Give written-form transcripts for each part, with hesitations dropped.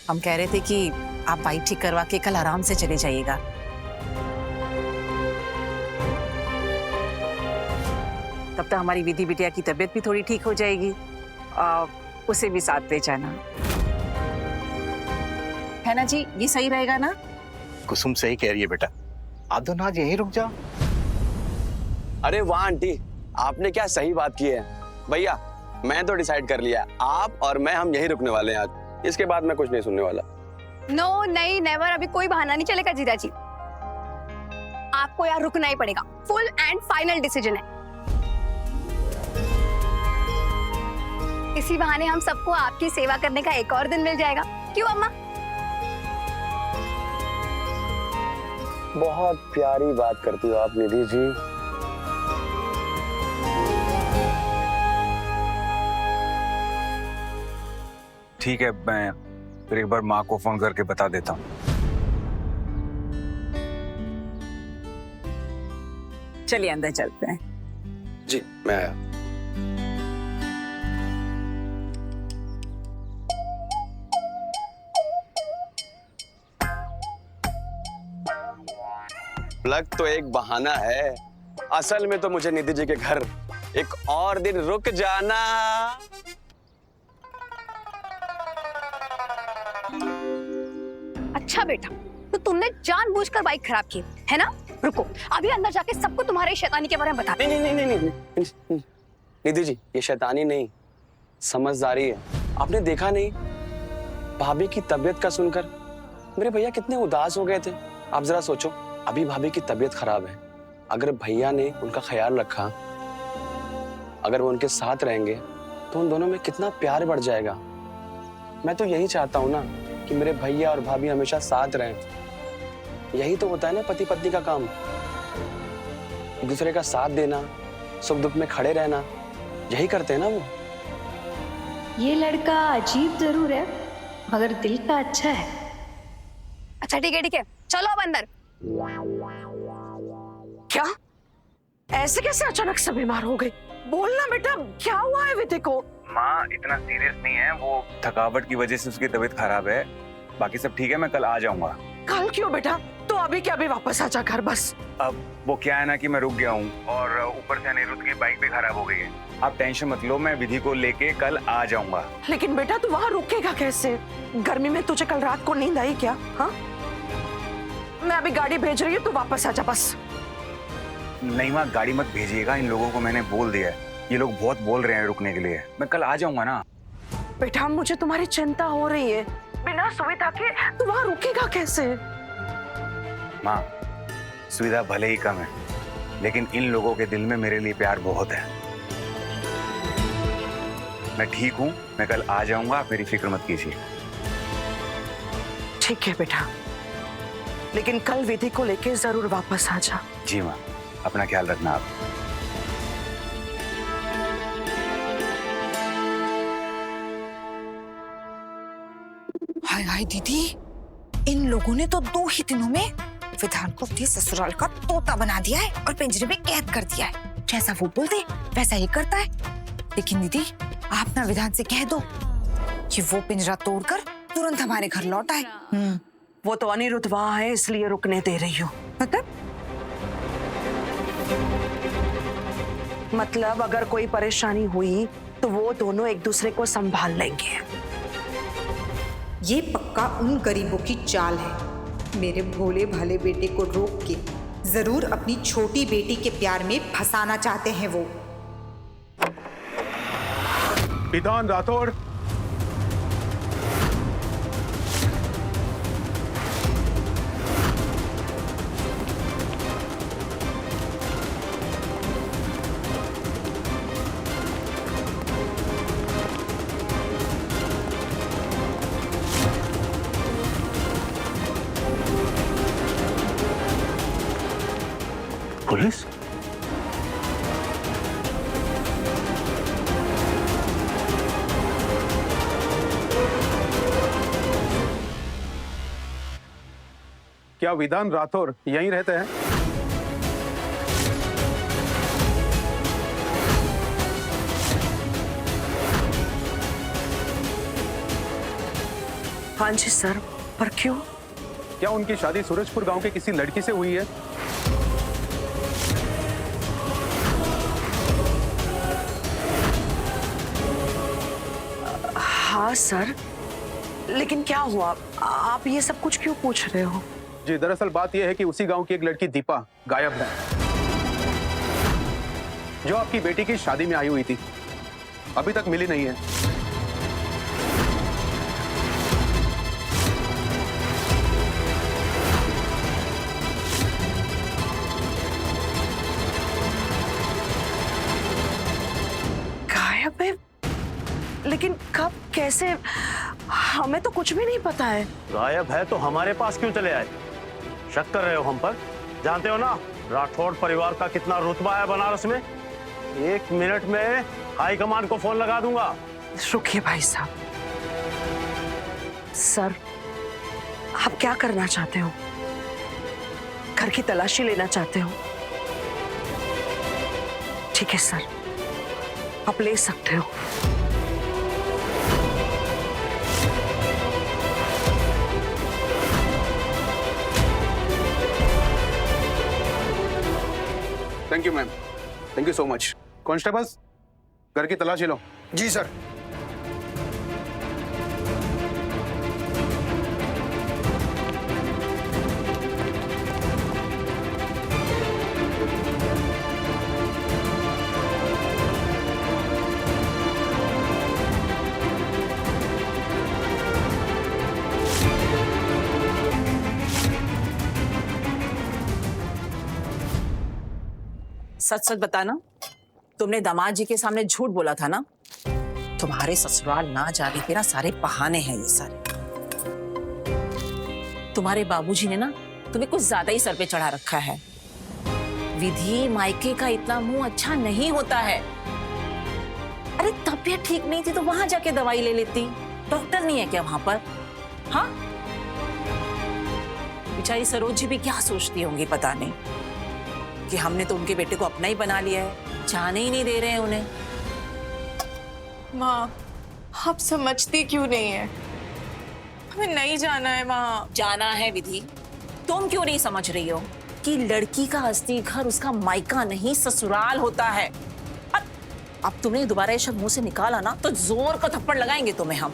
हम कह रहे थे कि आप बाइक ठीक करवा के कल आराम से चले जाइएगा। तब तक हमारी विधि बिटिया की तबीयत भी थोड़ी ठीक हो जाएगी। उसे भी साथ ले जाना, है ना जी? ये सही रहेगा ना? कुसुम सही कह रही है बेटा, आप दोनों आज यहीं रुक जाओ। अरे वाह आंटी, आपने क्या सही बात की है। भैया मैं तो डिसाइड कर लिया, आप और मैं हम यहीं रुकने वाले हैं आज। इसके बाद मैं कुछ नहीं सुनने वाला। नो नहीं नेवर, अभी कोई बहाना नहीं चलेगा जीजा जी। आपको यहाँ रुकना ही पड़ेगा, फुल एंड फाइनल डिसीजन है। इसी बहाने हम सबको आपकी सेवा करने का एक और दिन मिल जाएगा। क्यों अम्मा? बहुत प्यारी बात करती हो आप निधि जी। ठीक है, मैं फिर एक बार माँ को फोन करके बता देता हूँ। चलिए अंदर चलते हैं। जी मैं आया। प्लग तो एक बहाना है, असल में तो मुझे निधि जी के घर एक और दिन रुक जाना। अच्छा बेटा, तो तुमने जानबूझकर बाइक खराब की है ना? रुको, अभी अंदर जाके सबको तुम्हारे शैतानी के बारे में बता। नहीं नहीं नहीं नहीं नहीं निधि जी, ये शैतानी नहीं, समझदारी है। आपने देखा नहीं भाभी की तबीयत का सुनकर मेरे भैया कितने उदास हो गए थे। आप जरा सोचो, अभी भाभी की तबीयत खराब है, अगर भैया ने उनका ख्याल रखा, अगर वो उनके साथ रहेंगे तो उन दोनों में कितना प्यार बढ़ जाएगा। मैं तो यही चाहता हूँ ना कि मेरे भैया और भाभी हमेशा साथ रहें। यही तो होता है ना पति पत्नी का काम, एक दूसरे का साथ देना, सुख दुख में खड़े रहना, यही करते हैं ना वो। ये लड़का अजीब जरूर है मगर दिल का अच्छा है। अच्छा ठीक है, चलो अब अंदर। क्या? ऐसे कैसे अचानक से बीमार हो गई? बोलना बेटा, क्या हुआ है विधि को? माँ इतना सीरियस नहीं है, वो थकावट की वजह से उसकी तबीयत खराब है, बाकी सब ठीक है। मैं कल आ जाऊंगा। कल क्यों बेटा? तो अभी के अभी वापस आ जा घर बस। अब वो क्या है ना कि मैं रुक गया हूँ और ऊपर से अनिरुद्ध की बाइक भी खराब हो गई है। आप टेंशन मत लो, मैं विधि को लेके कल आ जाऊंगा। लेकिन बेटा तू वहाँ रुकेगा कैसे? गर्मी में तुझे कल रात को नींद आई क्या? हाँ, मैं अभी गाड़ी भेज रही हूँ, तू वापस आ जा बस। नहीं माँ, गाड़ी मत भेजिएगा, इन लोगों को मैंने बोल दिया है, ये लोग बहुत बोल रहे हैं रुकने के लिए। मैं कल आ जाऊंगा ना। बेटा मुझे तुम्हारी चिंता हो रही है, बिना सुविधा के तू वहाँ रुकेगा कैसे? माँ सुविधा भले ही कम है, लेकिन इन लोगों के दिल में मेरे लिए प्यार बहुत है। मैं ठीक हूँ, मैं कल आ जाऊंगा, आप मेरी फिक्र मत कीजिए। ठीक है बेटा, लेकिन कल विधि को लेके जरूर वापस आ जा। जी माँ, अपना ख्याल रखना आप। हाय हाय दीदी, इन लोगों ने तो 2 ही दिनों में विधान को अपने ससुराल का तोता बना दिया है और पिंजरे में कैद कर दिया है। जैसा वो बोलते वैसा ही करता है। लेकिन दीदी आप ना विधान से कह दो कि वो पिंजरा तोड़कर तुरंत हमारे घर लौट आए। वो तो अनिरुद्ध वहाँ है इसलिए रुकने दे रही हूँ। मतलब अगर कोई परेशानी हुई तो वो दोनों एक दूसरे को संभाल लेंगे। ये पक्का उन गरीबों की चाल है। मेरे भोले भाले बेटे को रोक के जरूर अपनी छोटी बेटी के प्यार में फंसाना चाहते हैं वो। विधान राठौड़, पुलिस? क्या विधान राठौड़ यहीं रहते हैं? हाँ जी सर, पर क्यों? क्या उनकी शादी सूरजपुर गांव के किसी लड़की से हुई है? हाँ सर, लेकिन क्या हुआ? आप ये सब कुछ क्यों पूछ रहे हो? जी, दरअसल बात यह है कि उसी गांव की एक लड़की दीपा गायब है, जो आपकी बेटी की शादी में आई हुई थी। अभी तक मिली नहीं है। गायब है? लेकिन कब, कैसे? हमें तो कुछ भी नहीं पता है। गायब है तो हमारे पास क्यों चले आए? शक कर रहे हो हम पर? जानते हो ना राठौड़ परिवार का कितना रुतबा है बनारस में। 1 मिनट में हाई कमांड को फोन लगा दूंगा। रुकिए भाई साहब। सर, आप क्या करना चाहते हो? घर की तलाशी लेना चाहते हो? ठीक है सर, आप ले सकते हो। Thank you ma'am, thank you so much. Constables, घर की तलाशी लो। जी सर। सच सच बताना, तुमने दामाद जी के सामने झूठ बोला था ना? तुम्हारे ससुराल ना जाने के ना सारे बहाने हैं ये सारे। तुम्हारे बाबूजी ने ना तुम्हें कुछ ज्यादा ही सर पे चढ़ा रखा है। विधि, मायके का इतना मुंह अच्छा नहीं होता है। अरे तबीयत ठीक नहीं थी तो वहां जाके दवाई ले लेती। डॉक्टर नहीं है क्या वहां पर? हाँ, बेचारी सरोज जी भी क्या सोचती होंगी पता नहीं कि हमने तो उनके बेटे को अपना ही बना लिया है, जाने ही नहीं दे रहे हैं उन्हें। माँ, आप समझती क्यों नहीं है? हमें नहीं जाना है वहाँ। जाना है विधि। तुम क्यों नहीं समझ रही हो कि लड़की का असली घर उसका मायका नहीं ससुराल होता है। अब तुमने दोबारा ये शब्द मुंह से निकाला ना तो जोर का थप्पड़ लगाएंगे तुम्हें हम।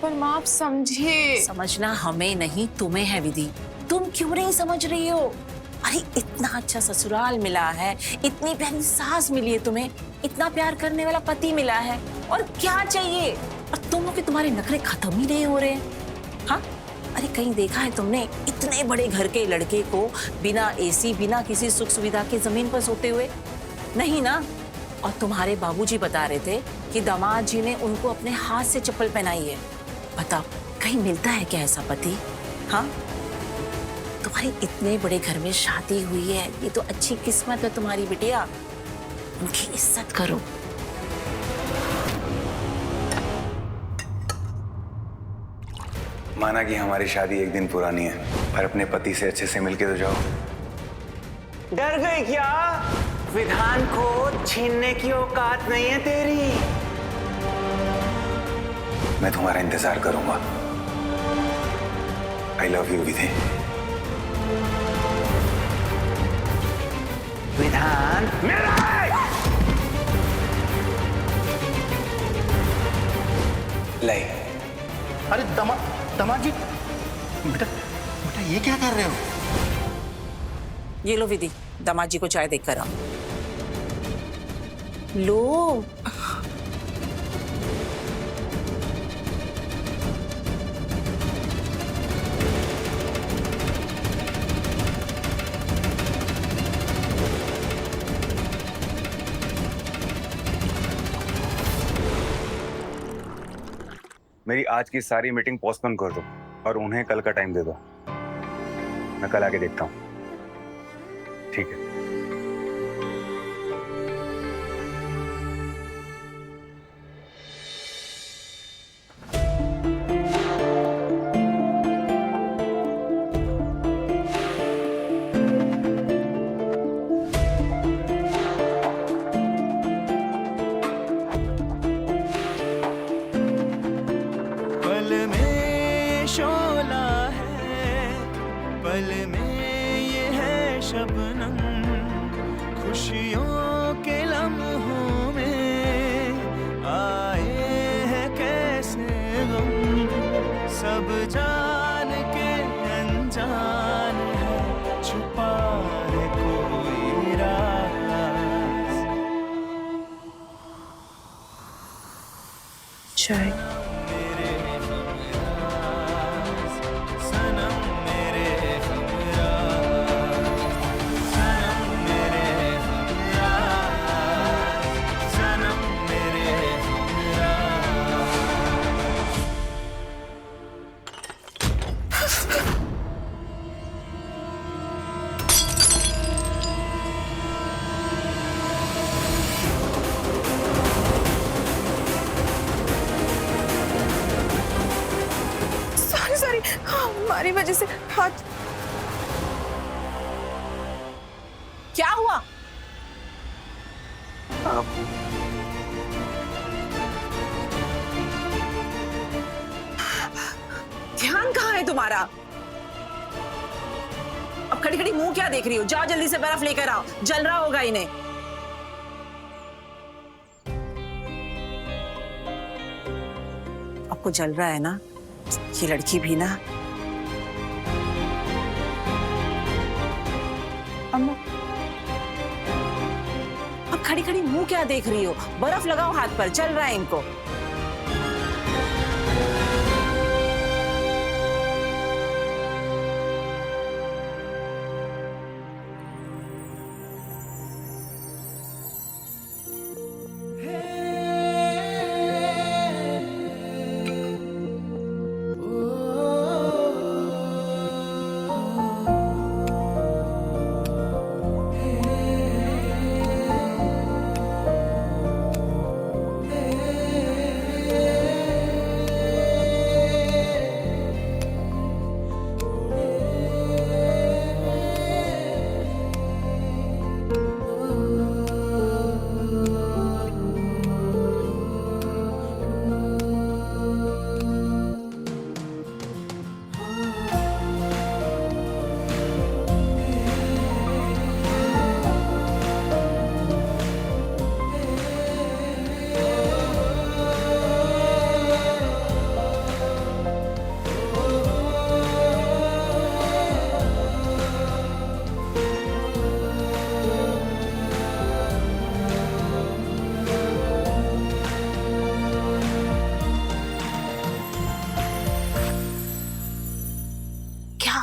पर माँ, आप समझिए। समझना हमें नहीं तुम्हें है विधि। तुम क्यों नहीं समझ रही हो? अरे इतना अच्छा ससुराल मिला है, इतनी प्यारी सास मिली है तुम्हें, इतना प्यार करने वाला पति मिला है, और क्या चाहिए? और तुम लोग के तुम्हारे नखरे खत्म ही नहीं हो रहे हैं। हाँ, अरे कहीं देखा है तुमने इतने बड़े घर के लड़के को बिना एसी, बिना किसी सुख सुविधा के जमीन पर सोते हुए? नहीं ना। और तुम्हारे बाबूजी बता रहे थे कि दामाद जी ने उनको अपने हाथ से चप्पल पहनाई है। बताओ, कहीं मिलता है क्या ऐसा पति? हाँ, तुम्हारी इतने बड़े घर में शादी हुई है, ये तो अच्छी किस्मत है तुम्हारी बिटिया। उनकी इज्जत करो। माना कि हमारी शादी एक दिन पुरानी है, पर अपने पति से अच्छे से मिलके तो जाओ। डर गई क्या? विधान को छीनने की औकात नहीं है तेरी। मैं तुम्हारा इंतजार करूंगा। आई लव यू विधि। विधान मेरा है। लाई। अरे दामाद जी, बेटा बेटा ये क्या कर रहे हो? ये लो विधि, दामाद जी को चाय देकर आओ। लो। मेरी आज की सारी मीटिंग पोस्टपोन कर दो और उन्हें कल का टाइम दे दो। मैं कल आके देखता हूँ। ठीक है। चाय। सॉरी, हमारी वजह से हाथ। क्या हुआ? ध्यान कहाँ है तुम्हारा? अब खड़ी खड़ी मुंह क्या देख रही हो? जाओ जल्दी से बर्फ लेकर आओ, जल रहा होगा इन्हें। आपको जल रहा है ना? ये लड़की भी ना। अम्मा, अब खड़ी खड़ी मुंह क्या देख रही हो? बर्फ लगाओ हाथ पर, चल रहा है इनको।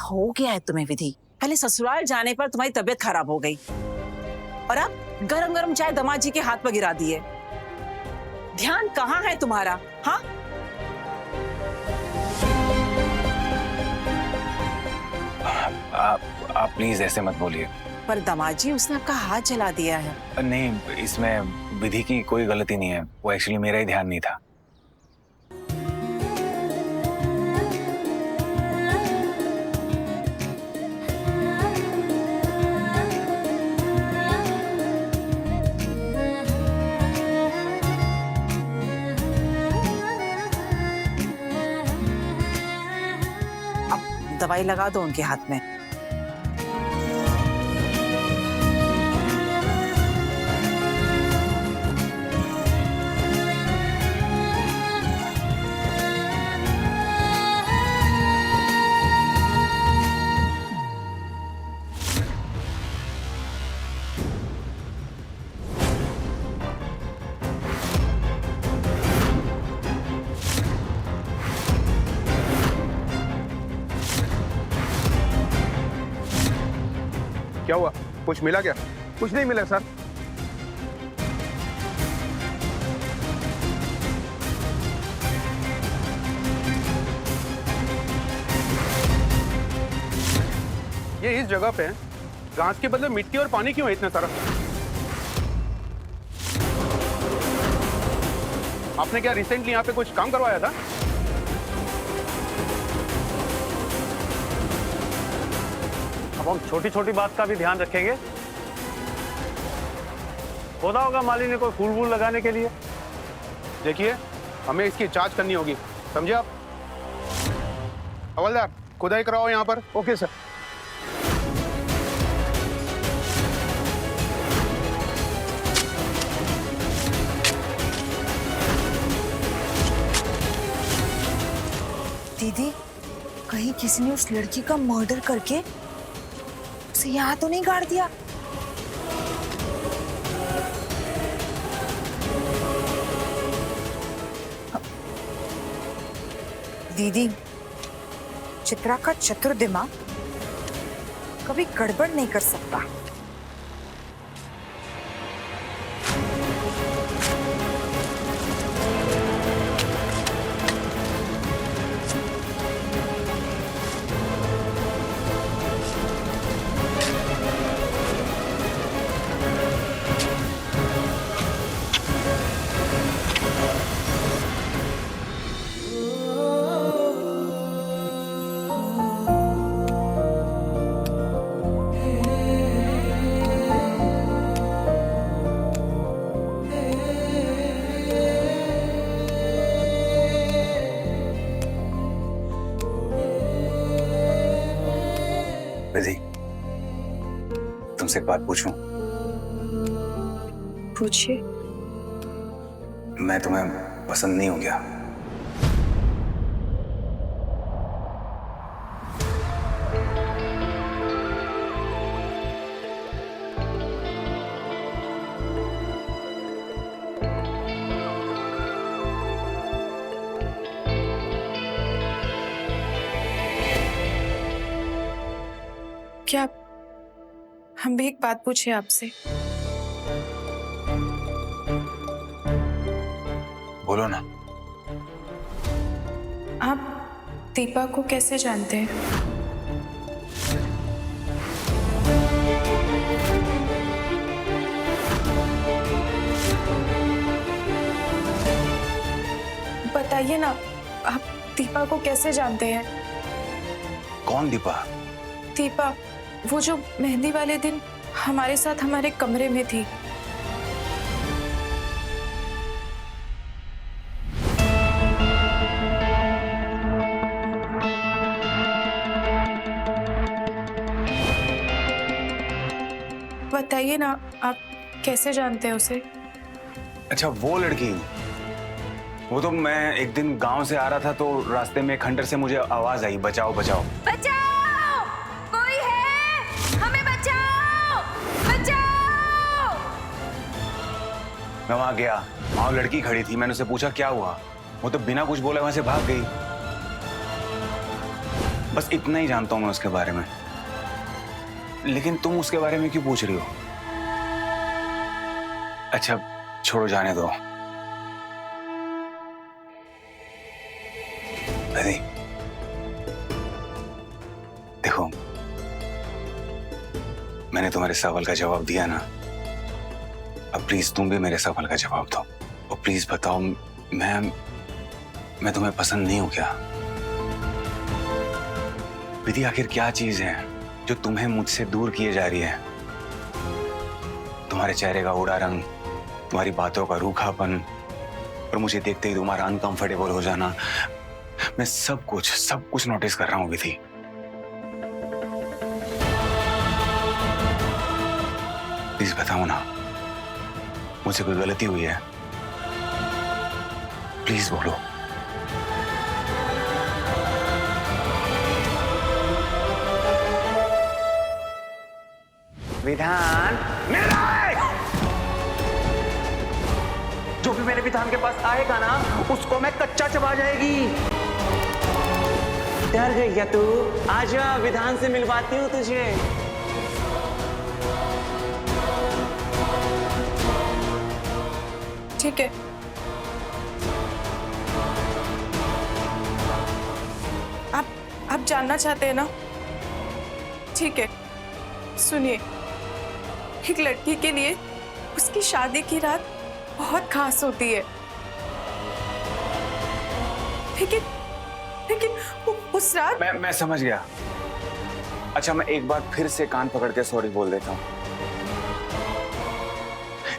हो गया है तुम्हें विधि? पहले ससुराल जाने पर तुम्हारी तबीयत खराब हो गई और अब गरम गरम चाय दामाद जी के हाथ पर गिरा दिए। ध्यान कहाँ है तुम्हारा? हाँ, आप प्लीज ऐसे मत बोलिए। पर दामाद जी, उसने आपका हाथ जला दिया है। नहीं, इसमें विधि की कोई गलती नहीं है। वो एक्चुअली मेरा ही ध्यान नहीं था। दवाई लगा दो उनके हाथ में। क्या हुआ? कुछ मिला क्या? कुछ नहीं मिला सर। ये इस जगह पे है, घास के बदले मिट्टी और पानी क्यों है इतना सारा? आपने क्या रिसेंटली यहाँ पे कुछ काम करवाया था? अब हम छोटी छोटी बात का भी ध्यान रखेंगे। खोदा होगा माली ने कोई फूल वूल लगाने के लिए। देखिए, हमें इसकी जांच करनी होगी, समझे आप? हवलदार, खुदाई कराओ यहाँ पर। Okay sir. दीदी, कहीं किसी ने उस लड़की का मर्डर करके उसे यहाँ तो नहीं गाड़ दिया? दीदी, चित्रा का चतुर दिमाग कभी गड़बड़ नहीं कर सकता। विधि, तुमसे एक बात पूछूं? पूछिए। मैं तुम्हें पसंद नहीं हूं क्या? क्या हम भी एक बात पूछे आपसे? बोलो ना। आप दीपा को कैसे जानते हैं? बताइए ना, आप दीपा को कैसे जानते हैं? कौन दीपा? दीपा, वो जो मेहंदी वाले दिन हमारे साथ हमारे कमरे में थी। बताइए ना, आप कैसे जानते हैं उसे? अच्छा, वो लड़की। वो तो मैं एक दिन गांव से आ रहा था तो रास्ते में खंडर से मुझे आवाज आई, बचाओ बचाओ। बचाओ, कोई है, हमें बचाओ, बचाओ। मैं वहां गया, वहां लड़की खड़ी थी। मैंने उसे पूछा क्या हुआ, वो तो बिना कुछ बोले वहां से भाग गई। बस इतना ही जानता हूं मैं उसके बारे में। लेकिन तुम उसके बारे में क्यों पूछ रही हो? अच्छा छोड़ो, जाने दो। अरे देखो, मैंने तुम्हारे सवाल का जवाब दिया ना, अब प्लीज तुम भी मेरे सवाल का जवाब दो और प्लीज बताओ, मैं तुम्हें पसंद नहीं हूं क्या? विधि, आखिर क्या चीज है जो तुम्हें मुझसे दूर किए जा रही है? तुम्हारे चेहरे का उड़ा रंग, तुम्हारी बातों का रूखापन और मुझे देखते ही तुम्हारा अनकंफर्टेबल हो जाना, मैं सब कुछ नोटिस कर रहा हूं विधि। प्लीज बताओ ना, मुझसे कोई गलती हुई है? प्लीज बोलो। विधान मेरा है। जो भी मेरे विधान के पास आएगा ना, उसको मैं कच्चा चबा जाएगी। डर गई क्या तू? आजा, विधान से मिलवाती हूँ तुझे। ठीक है। आप जानना चाहते हैं ना? ठीक है, सुनिए। एक लड़की के लिए उसकी शादी की रात बहुत खास होती है, लेकिन उस रात मैं समझ गया। अच्छा, मैं एक बार फिर से कान पकड़ के सॉरी बोल देता हूँ।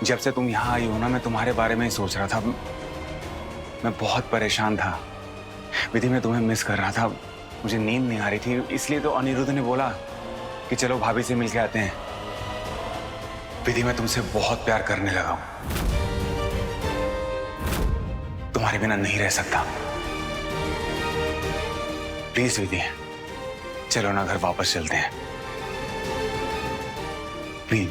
जब से तुम यहाँ आई हो ना, मैं तुम्हारे बारे में ही सोच रहा था। मैं बहुत परेशान था विधि, मैं तुम्हें मिस कर रहा था। मुझे नींद नहीं आ रही थी, इसलिए तो अनिरुद्ध ने बोला कि चलो भाभी से मिलके आते हैं। विधि, मैं तुमसे बहुत प्यार करने लगा हूं। तुम्हारे बिना नहीं रह सकता। प्लीज विधि, चलो ना घर वापस चलते हैं, प्लीज।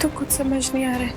तो कुछ समझ नहीं आ रहा है।